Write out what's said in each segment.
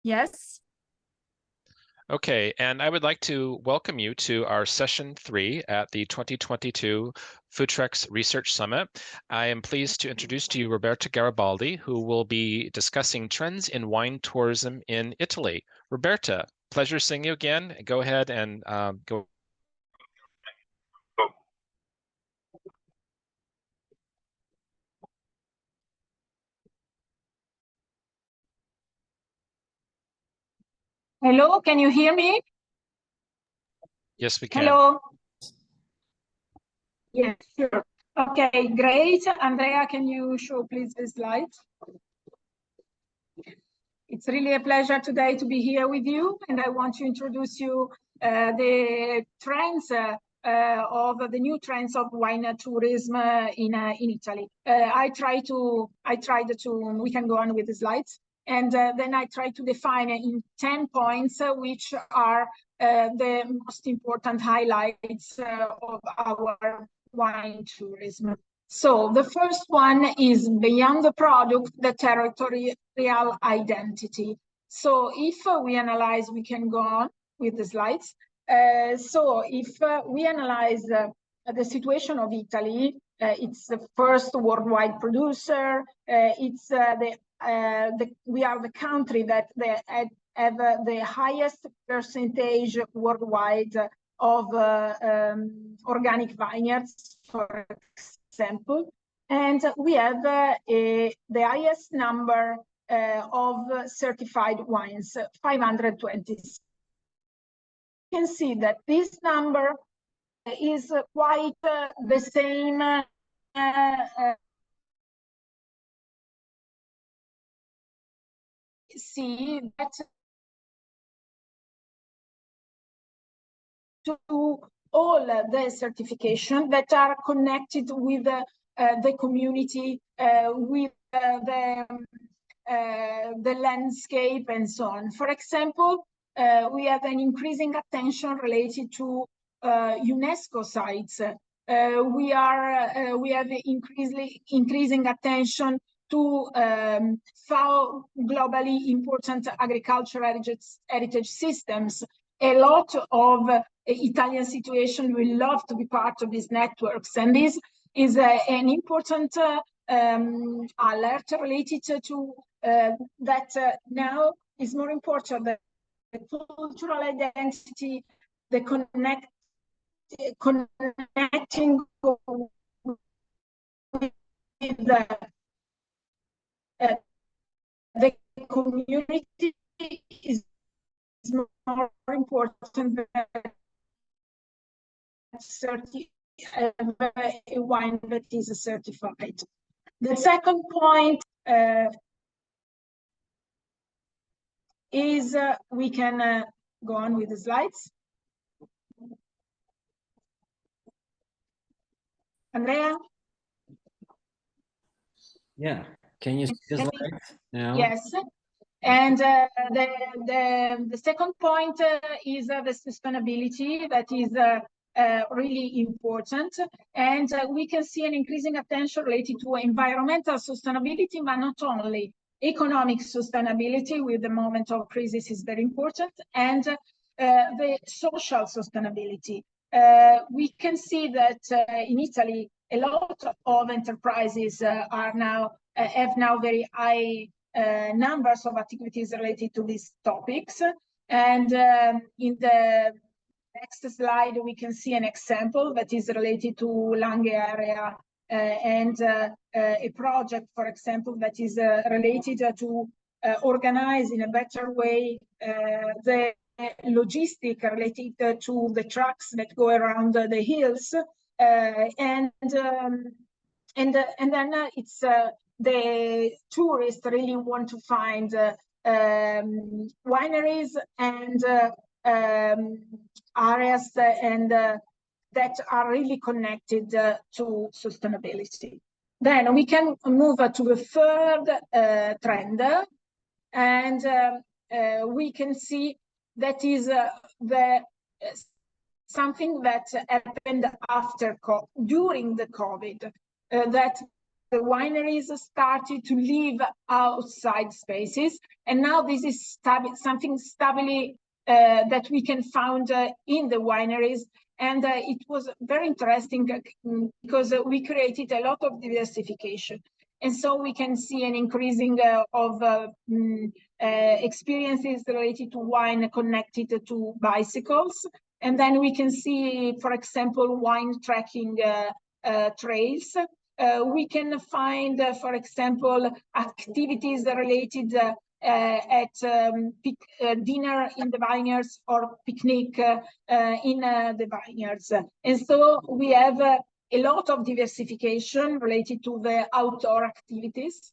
Yes. Okay, and I would like to welcome you to our session 3 at the 2022 FoodTreX Research Summit. I am pleased to introduce to you Roberta Garibaldi, who will be discussing trends in wine tourism in Italy. Roberta, pleasure seeing you again. Go ahead and go. Hello, can you hear me? Yes, we can. Hello. Yes, sure. Okay, great. Andrea, can you show please the slides? It's really a pleasure today to be here with you, and I want to introduce you the trends of the new trends of wine tourism in Italy. I tried to, we can go on with the slides. And then I try to define in 10 points, which are the most important highlights of our wine tourism. So the first one is beyond the product, the territorial identity. So if we analyze, we can go on with the slides. So if we analyze the situation of Italy, it's the first worldwide producer. We are the country that have the highest percentage worldwide of organic vineyards, for example, and we have the highest number of certified wines, 520. You can see that this number is quite the same see that to all the certification that are connected with the community, with the landscape and so on. For example, we have an increasing attention related to UNESCO sites. We have increasing attention to FAO globally important agricultural heritage systems. A lot of Italian situation will love to be part of these networks, and this is an important alert related to that now is more important the cultural identity, the connecting with the community is more important than a wine that is certified. The second point is we can go on with the slides. Andrea? Yeah, can you see the slides now? Yes. And the second point is the sustainability that is really important. And we can see an increasing attention related to environmental sustainability, but not only. Economic sustainability with the moment of crisis is very important, and the social sustainability. We can see that in Italy, a lot of enterprises have now very high numbers of activities related to these topics. And in the next slide, we can see an example that is related to Langhe area and a project, for example, that is related to organize in a better way the logistic related to the trucks that go around the hills. And then it's the tourists really want to find wineries and areas and that are really connected to sustainability. Then we can move to the third trend, and we can see that is something that happened after during the COVID, that the wineries started to live outside spaces, and now this is something stably that we can find in the wineries. And it was very interesting because we created a lot of diversification. And so we can see an increasing of experiences related to wine connected to bicycles. And then we can see, for example, wine tracking trails. We can find, for example, activities related at dinner in the vineyards or picnic in the vineyards. And so we have a lot of diversification related to the outdoor activities.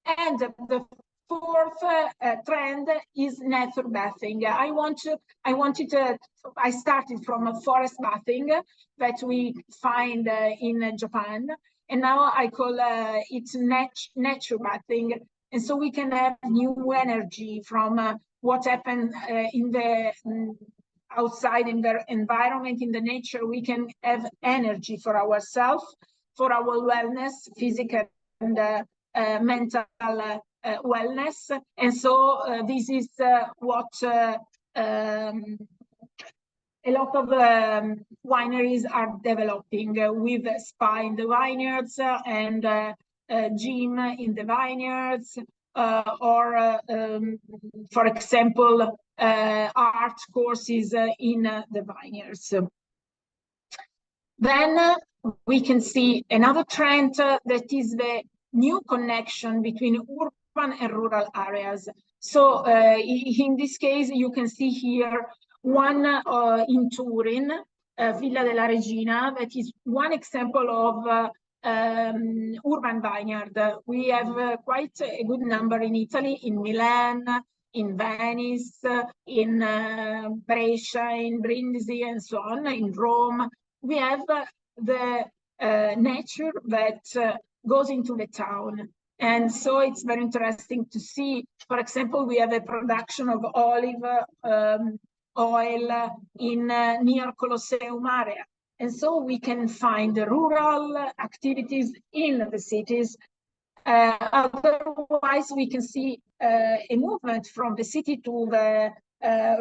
And the fourth trend is nature bathing. I started from forest bathing that we find in Japan, and now I call it nature bathing. And so we can have new energy from what happened in the outside in the environment, in the nature. We can have energy for ourselves, for our wellness, physical and mental wellness. And so this is what a lot of wineries are developing with spa in the vineyards and gym in the vineyards, or for example, art courses in the vineyards. Then we can see another trend that is the new connection between urban and rural areas. So in this case, you can see here one in Turin, Villa della Regina, that is one example of urban vineyard. We have quite a good number in Italy, in Milan, in Venice, in Brescia, in Brindisi, and so on, in Rome. We have the nature that goes into the town. And so it's very interesting to see, for example, we have a production of olive oil in near Colosseum area. And so we can find the rural activities in the cities. Otherwise, we can see a movement from the city to the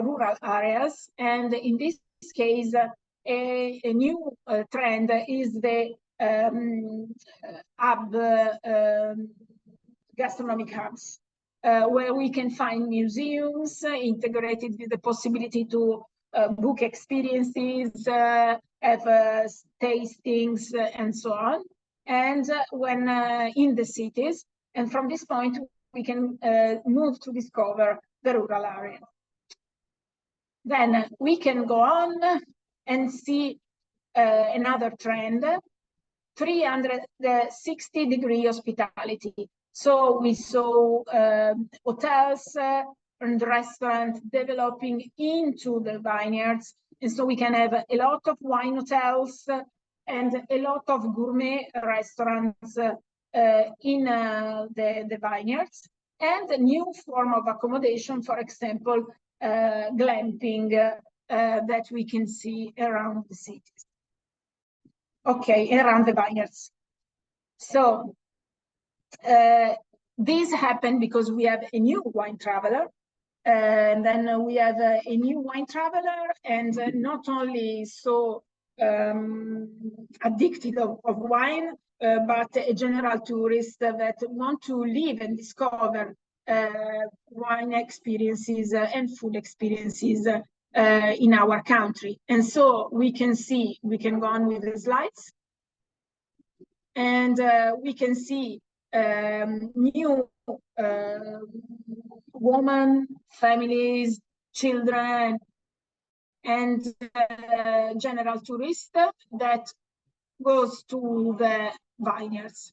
rural areas. And in this case, a new trend is the gastronomic hubs, where we can find museums integrated with the possibility to book experiences, have tastings, and so on. And when in the cities, and from this point, we can move to discover the rural area. Then we can go on and see another trend, 360-degree hospitality. So we saw hotels and restaurants developing into the vineyards. And so we can have a lot of wine hotels and a lot of gourmet restaurants in the vineyards, and a new form of accommodation, for example, glamping that we can see around the cities. Okay, around the vineyards. So this happened because we have a new wine traveler, and then we have a new wine traveler, and not only so addicted of wine, but a general tourist that want to live and discover wine experiences and food experiences in our country. And so we can see, we can go on with the slides, and we can see new women, families, children, and general tourists that goes to the vineyards.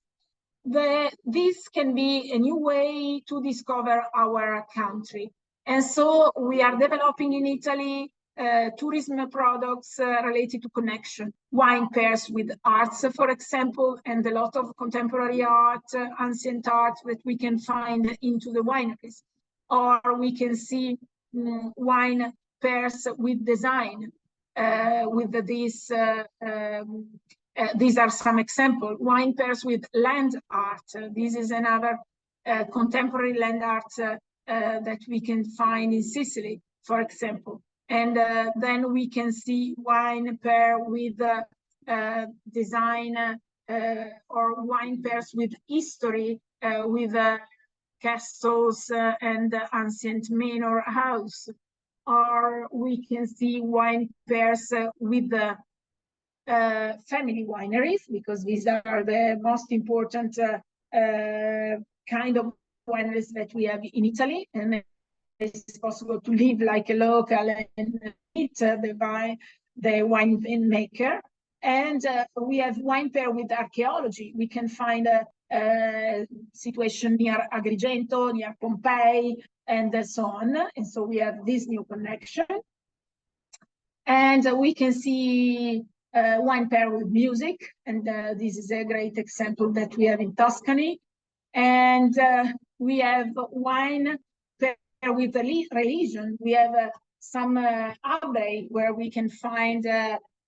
This can be a new way to discover our country. And so we are developing in Italy tourism products related to connection. Wine pairs with arts, for example, and a lot of contemporary art, ancient art that we can find into the wineries. Or we can see wine pairs with design, with this these are some examples. Wine pairs with land art. This is another contemporary land art that we can find in Sicily, for example. And then we can see wine pair with design or wine pairs with history, with castles and ancient manor house. Or we can see wine pairs with the family wineries, because these are the most important kind of wineries that we have in Italy, and it's possible to live like a local and meet the wine maker. And we have wine pair with archaeology. We can find a situation near Agrigento, near Pompeii, and so on. And so we have this new connection. And we can see wine pair with music, and this is a great example that we have in Tuscany. And we have wine pair with religion. We have some abbey where we can find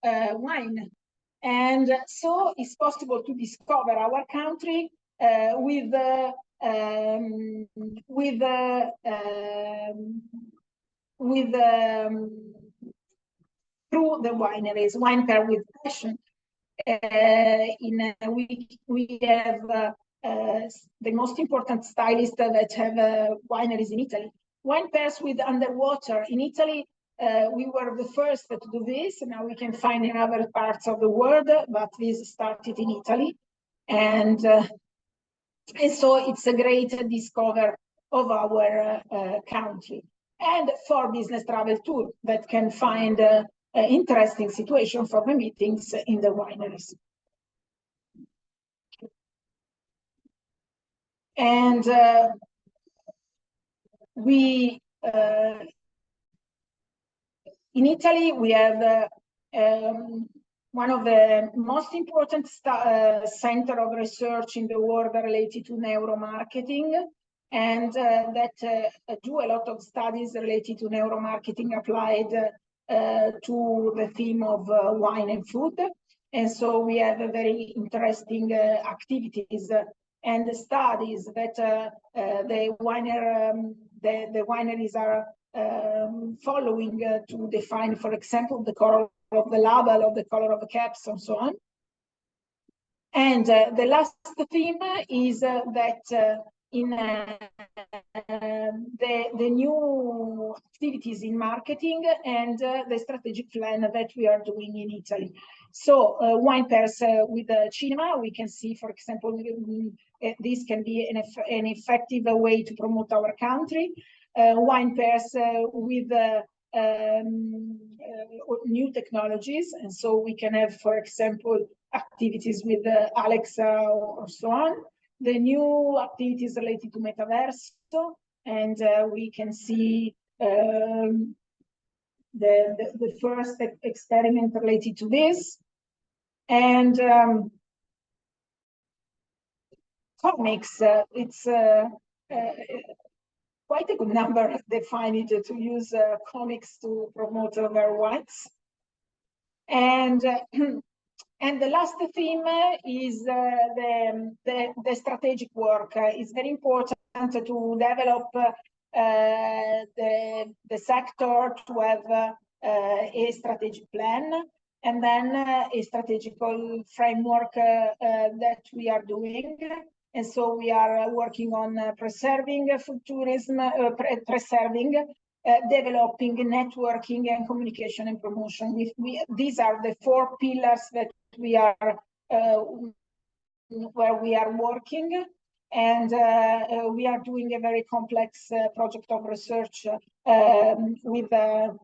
wine. And so it's possible to discover our country through the wineries, wine pair with passion. We have the most important stylists that have wineries in Italy. Wine pairs with underwater. In Italy, we were the first to do this. Now we can find in other parts of the world, but this started in Italy. And so it's a great discovery of our country. And for business travel tour that can find interesting situation for the meetings in the wineries. And in Italy, we have one of the most important center of research in the world related to neuromarketing, and that do a lot of studies related to neuromarketing applied to the theme of wine and food. And so we have a very interesting activities and studies that the wineries are following to define, for example, the color of the label, of the color of the caps, and so on. And the last theme is that in the new activities in marketing and the strategic plan that we are doing in Italy. So wine pairs with cinema, we can see, for example, this can be an effective way to promote our country. Wine pairs with new technologies, and so we can have, for example, activities with Alexa or so on. The new activities related to metaverse, and we can see the first experiment related to this. And comics, it's quite a good number defined to use comics to promote their wines. And the last theme is the strategic work. It's very important to develop the sector, to have a strategic plan, and then a strategical framework that we are doing. And so we are working on preserving food tourism, developing networking and communication and promotion. These are the 4 pillars that we are where we are working, and we are doing a very complex project of research with the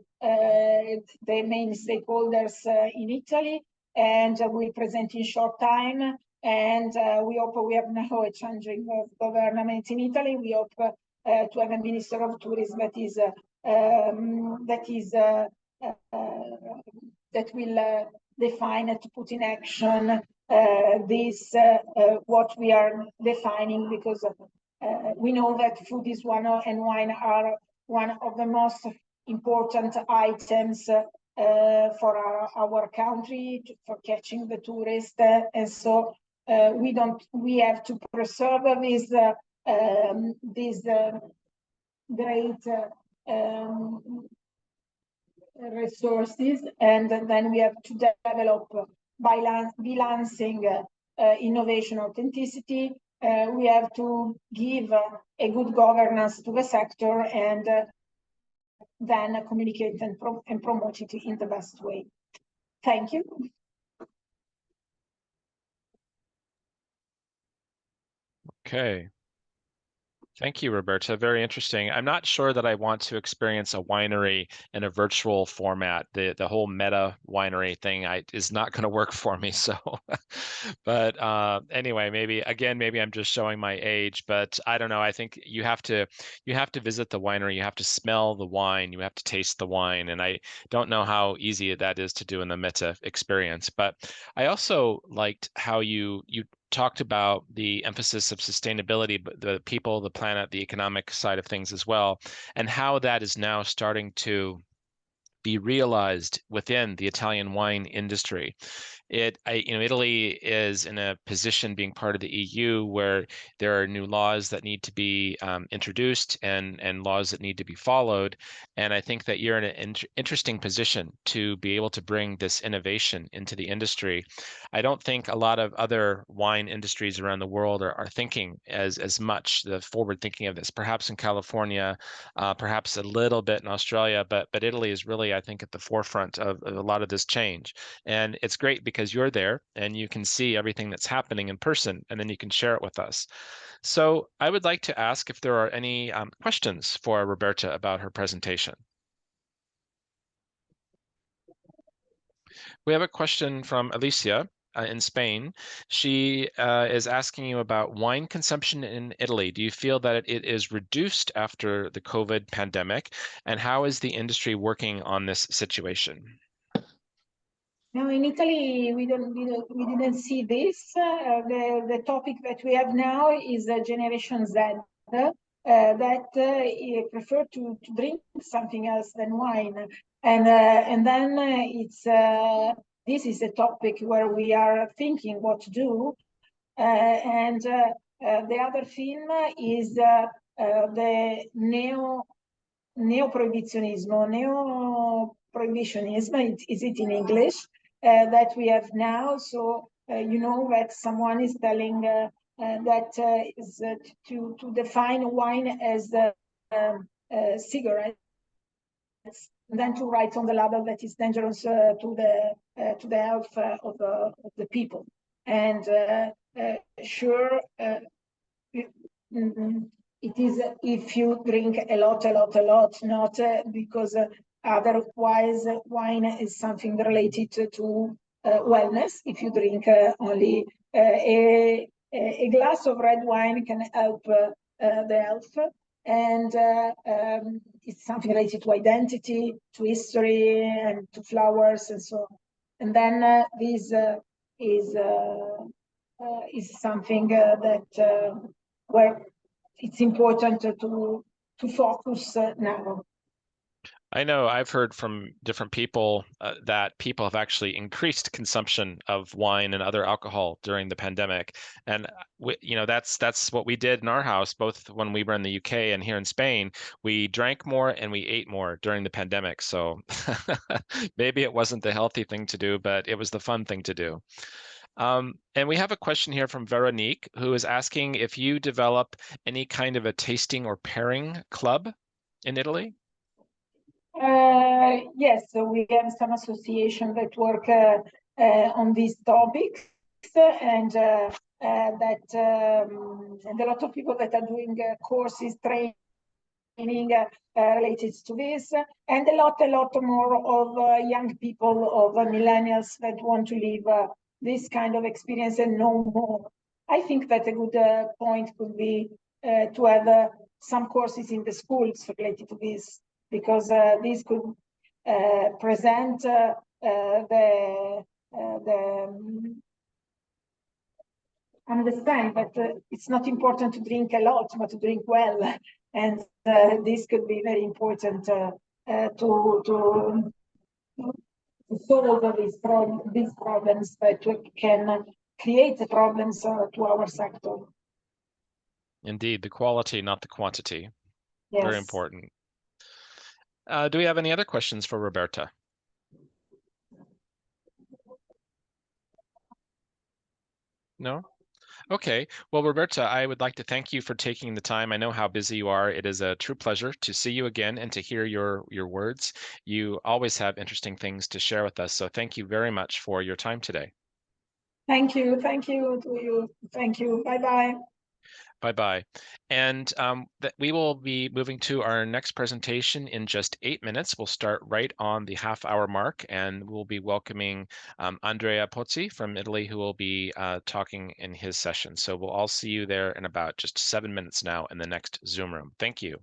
main stakeholders in Italy, and we'll present in short time. And we hope we have now a changing of government in Italy. We hope to have a Minister of Tourism that will define to put in action this what we are defining, because we know that food is and wine are one of the most important items for our country, for catching the tourists, and so we have to preserve these great resources, and then we have to develop balancing innovation authenticity. We have to give a good governance to the sector, and then communicate and promote it in the best way. Thank you. Okay. Thank you, Roberta. Very interesting. I'm not sure that I want to experience a winery in a virtual format. The whole meta winery thing is not going to work for me. So, but anyway, maybe I'm just showing my age. But I don't know. I think you have to visit the winery. You have to smell the wine. You have to taste the wine. And I don't know how easy that is to do in the meta experience. But I also liked how you talked about the emphasis of sustainability, but the people, the planet, the economic side of things as well, and how that is now starting to be realized within the Italian wine industry. Italy is in a position, being part of the EU, where there are new laws that need to be introduced and laws that need to be followed. And I think that you're in an interesting position to be able to bring this innovation into the industry. I don't think a lot of other wine industries around the world are thinking as much the forward thinking of this. Perhaps in California, perhaps a little bit in Australia, but Italy is really, I think, at the forefront of a lot of this change. And it's great because you're there and you can see everything that's happening in person, and then you can share it with us. So I would like to ask if there are any questions for Roberta about her presentation. We have a question from Alicia in Spain. She is asking you about wine consumption in Italy. Do you feel that it is reduced after the COVID pandemic? And how is the industry working on this situation? No, in Italy, we didn't see this. The topic that we have now is Generation Z that prefer to drink something else than wine, and then this is a topic where we are thinking what to do, and the other film is the neo-prohibitionism, is it in English, that we have now. So you know that someone is telling that is to define wine as cigarettes, and then to write on the label that is dangerous to the health of the people. And sure, it is if you drink a lot, not because otherwise wine is something related to wellness. If you drink only a glass of red wine can help the health, and it's something related to identity, to history, and to flowers, and so on. And then this is something that where it's important to focus now. I know I've heard from different people that people have actually increased consumption of wine and other alcohol during the pandemic, and that's what we did in our house, both when we were in the UK and here in Spain. We drank more and we ate more during the pandemic. So maybe it wasn't the healthy thing to do, but it was the fun thing to do. And we have a question here from Veronique, who is asking if you develop any kind of a tasting or pairing club in Italy. Yes, so we have some association that work on these topics, and and a lot of people that are doing courses, training related to this, and a lot more of young people, of millennials that want to live this kind of experience and know more. I think that a good point could be to have some courses in the schools related to this, because this could present understand that it's not important to drink a lot, but to drink well, and this could be very important to to solve these problems that can create problems to our sector. Indeed, the quality, not the quantity. Yes. Very important. Do we have any other questions for Roberta? No? Okay. Well, Roberta, I would like to thank you for taking the time. I know how busy you are. It is a true pleasure to see you again and to hear your words. You always have interesting things to share with us. So thank you very much for your time today. Thank you. Thank you to you. Thank you. Bye-bye. Bye-bye. And we will be moving to our next presentation in just 8 minutes. We'll start right on the half-hour mark, and we'll be welcoming Andrea Pozzi from Italy, who will be talking in his session. So we'll all see you there in about just 7 minutes now in the next Zoom room. Thank you.